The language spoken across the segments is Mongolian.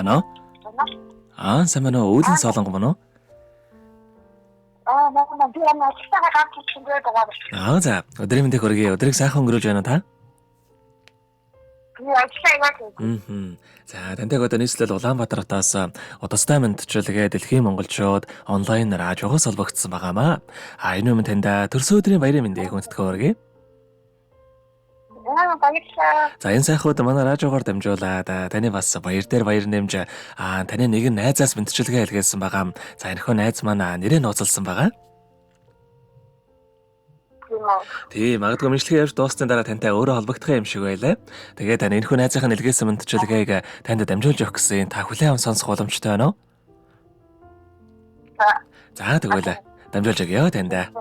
байна уу? Сайн байна уу? Үүлэн Солонго байна уу? Намайг би амжилттай гарч ирсэн байгаа. За, өдрийн мэндийг хүргэе. Өдрийг сайхан өнгөрүүлж байна та? Би ажиллаа яваад. За, тантай одоо нийслэл Улаанбаатар хотоос удастай мэдчилгээ Дэлхийн Монголчууд онлайнаар ажигоос холбогдсон байгаамаа. Энэ өмнө танд төрсөн өдрийн баярын мэндийг хүндэтгэн хүргэе. За, энэ сайхууд манай радиогоор дамжуулаад таны бас баяр дээр баяр нэмж таны нэгэн найзаас мэдчилгээ илгээсэн байгаа. За, энэхүү найз маань нэрээ нууцлсан байгаа. Тийм, магадгүй мэдлэгээ явж дуусны дараа тантай өөрөө холбогдох юм шиг байлаа. Тэгээд энэхүү найзынхаа илгээсэн мэдчилгээг танд дамжуулж өгөх гэсэн та хүлээн аван сонсох боломжтой байна уу? За, тэгвэл дамжуулж өгье танд.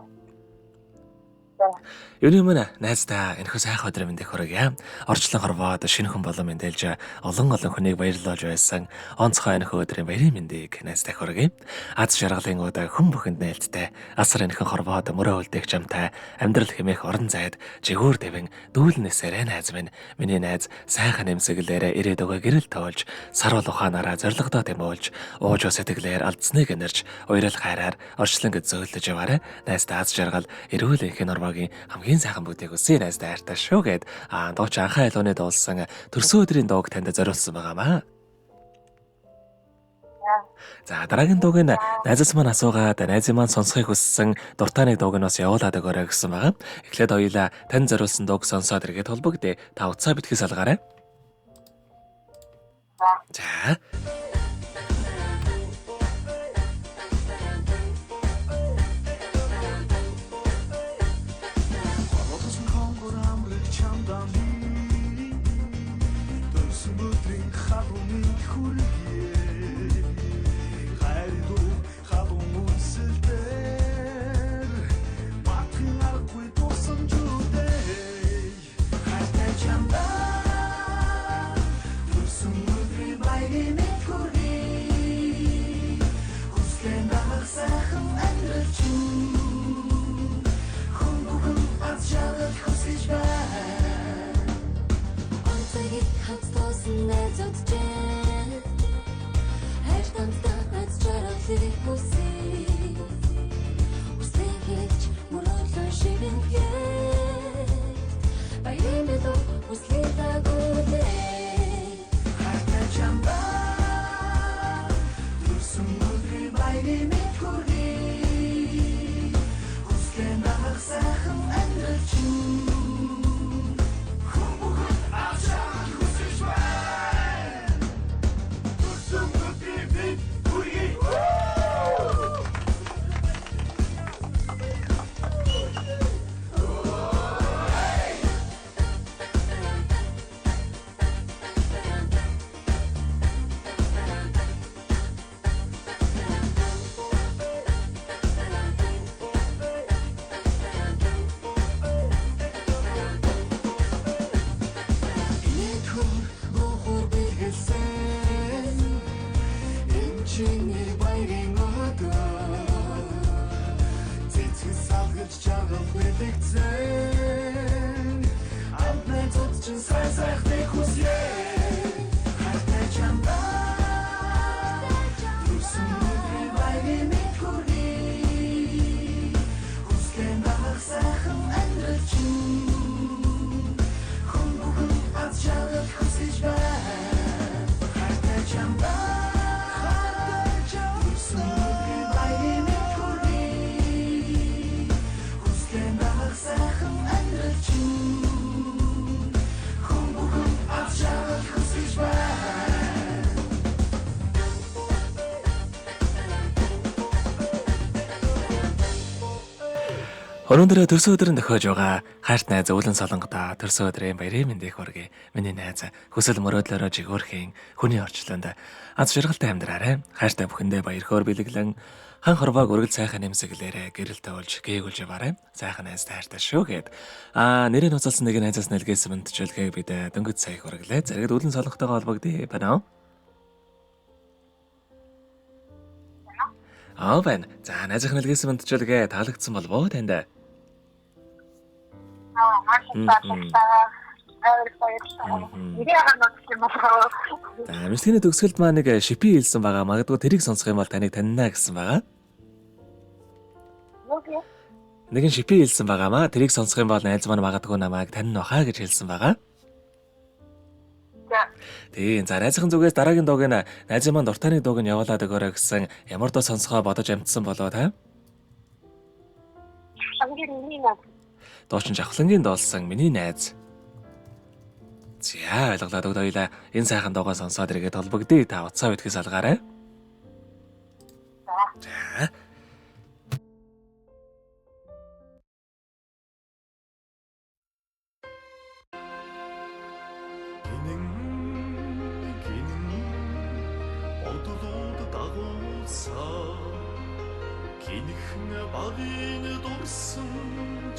Юуны мөн найздаа энэхүү сайхан өдрийн мэндийг хүргье. Орчлон хорвоод шинэ хүн болон мэдээлж олон хүнийг баярлуулж байсан онцгой энэхүү өдрийн баярын мэндийг найздаа хүргье. Аз жаргалын өдөр хүн бүхэнд нээлттэй асар энэхэн хорвоод мөрөө үлдээх чамтай амьдрал хэмээх орон зайд жигүүр дэвэн дүүлнэсээрээ найз минь миний найз сайхан нэмсэглээрээ ирээд өгөө гэрэл тоолж сар бол ухаанаараа зоригтой тэмүүлж ууж сэтгэлээр алдсныг энэрч уйрал хайраар орчлон гэж зөөлөж яваарэ. Найздаа аз жаргал эрүүл энхийн нормогийн хамгийн сайхан бүтээг өсөй найздаа хайртай шүү гэд дууч анхаа айлууны дуулсан төрсөн өдрийн дууг танд зориулсан байгаамаа. За, дараагийн дууг нь найзаас маань асуугаад найзын маань сонсохыг хүссэн дуртайны дууг нь бас явуулаад өгөөрэй гэсэн байгаа. Эхлээд хоёулаа тань зориулсан дууг сонсоод иргэд холбогдъё. Та утсаа битгий салгаарай. За. Өнөөдөр төрсөн өдрөнд тохиож байгаа хайрт найз Үүлэн Солонгодоо төрсөн өдрийн баярын мэндийг хүргэе. Миний найз хүсэл мөрөөдлөөрөө жигүүрхийн хүний орчлонд аз жаргалтай амьдраарай. Хайртай бүхэндээ баяр хөөр бэлэглэн хан хорвоог өргөл сайхан нэмсэглээрээ гэрэлтэй болж гээгүүлж яваарай. Сайхан найзтай хайртай шүү гэд. Нэрээ нуцалсан нэг найзаас нэлгээсэн мэдчилгээг бид дөнгөж сая хүргэлээ. Зэрэгд Үүлэн Солонгодтойгоо холбогдъё байна уу? Байна. За, найзынхаа нэлгээсэн мэдчилгээ таалагдсан болов уу танд? баярлалаа. Ирээгаа нотсон юм аа. За мэдлэгийн төгсгөлд маа нэг шипи хэлсэн байгаа. Магадгүй тэрийг сонсох юм бол таныг танина гэсэн байгаа. Окей. Нэгэн шипи хэлсэн байгаамаа. Тэрийг сонсох юм бол найз маань магадгүй намайг танина баха гэж хэлсэн байгаа. За. Тийм. За найзын зүгээс дараагийн дууг нь найзын маань дуртайны дууг нь явуулаад өгөөрэй гэсэн ямар дуу сонсохоо бодож амтсан болоо та? Дуучин Жавхлангийн дуулсан миний найз. За ойлголоо бүгд хоёлаа энэ сайхан дуугаа сонсоод иргэд толбогдъё. Та утсаа битгээс алгаарай. За. Гинхэн багын дурсан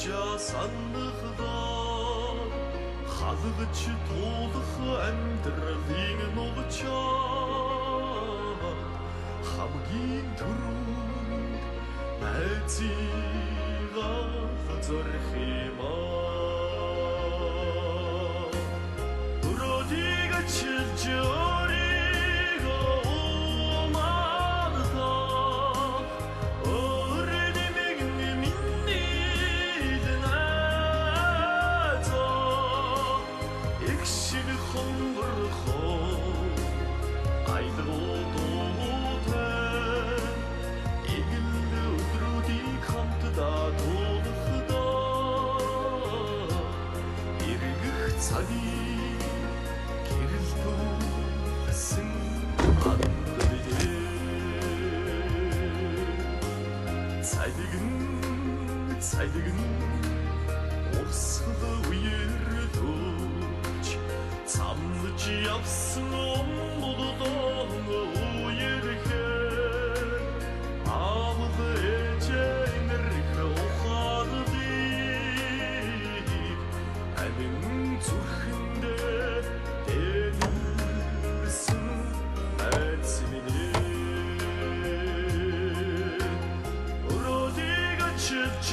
жасаннахдаа халгаж туулах амьдралын нугачаа хамгийн түрүүнд найзыгаа зорих юмаа өрөөдийг чилж Цайдгэн урсгал үердөөч цамлж явсан болдон үерхээ аавд ээжэнэрх ухаадыг адин зүрхэндээ дэнэрсэн айцминээ өрөөдийг чилж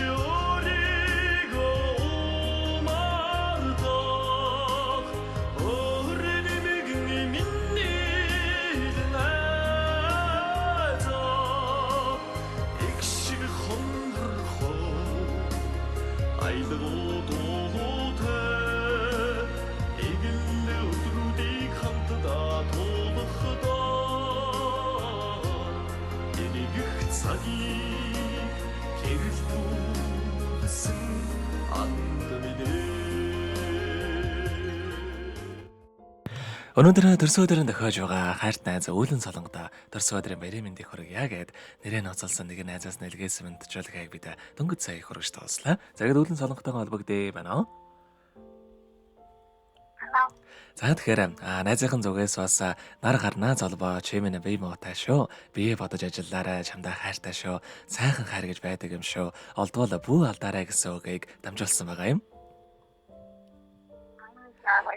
Өнөөдөр төрсөн өдрийн дохиож байгаа хайрт найз Үүлэн Солонгодоо төрсөн өдрийн баярын мэндийг хүргье гэд нэрээ ноцолсон нэг найзаас нэлгээс мэдчилгээг бид дөнгөж сая хүргэж тоослаа. Загад Үүлэн Солонгодойгоо холбогдъё байна уу? За тэгэхээр найзынхан зүгээс бас нар гарнаа золбоо чимэн бие муутай шүү. Бие бодож ажиллаарай, чамдаа хайртай шүү. Сайхан хайр гэж байдаг юм шүү. Олдвол бүү алдаарай гэсэн үгийг дамжуулсан байгаа юм.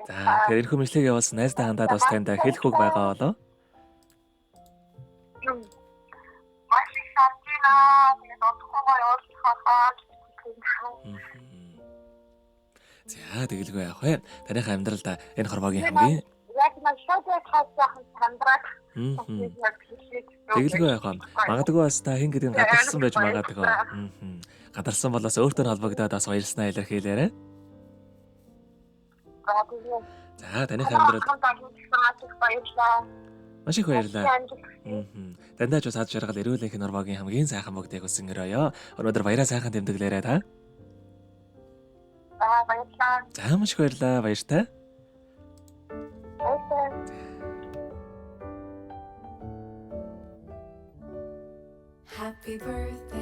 За тэгэхээр энэ хүмүүжлийг явуулсан найздаа хандаад бас танд хэлэх үг байгаа болоо. За тэгэлгүй яах вэ? Танийхаа амьдралд энэ хорвоогийн хамгийн яг нэг шоуд хаасан хамдраад тэгэлгүй яах вэ? Магадгүй бас та хин гэдэг нь гадарсан байж магадгүй. Гадарсан бол бас өөртөө холбогдоод бас баярснаа илэрхийлээрэй. За танийхаа амьдралд маш их баярлалаа. Таньдаач бас ад жаргал эрүүл их нормогийн хамгийн сайхан бүгдийг хүсэн өрөөё. Өнөөдөр баяраа сайхан тэмдэглээрэй та. баярлалаа. За маш их баярлалаа. Баяртай. Happy birthday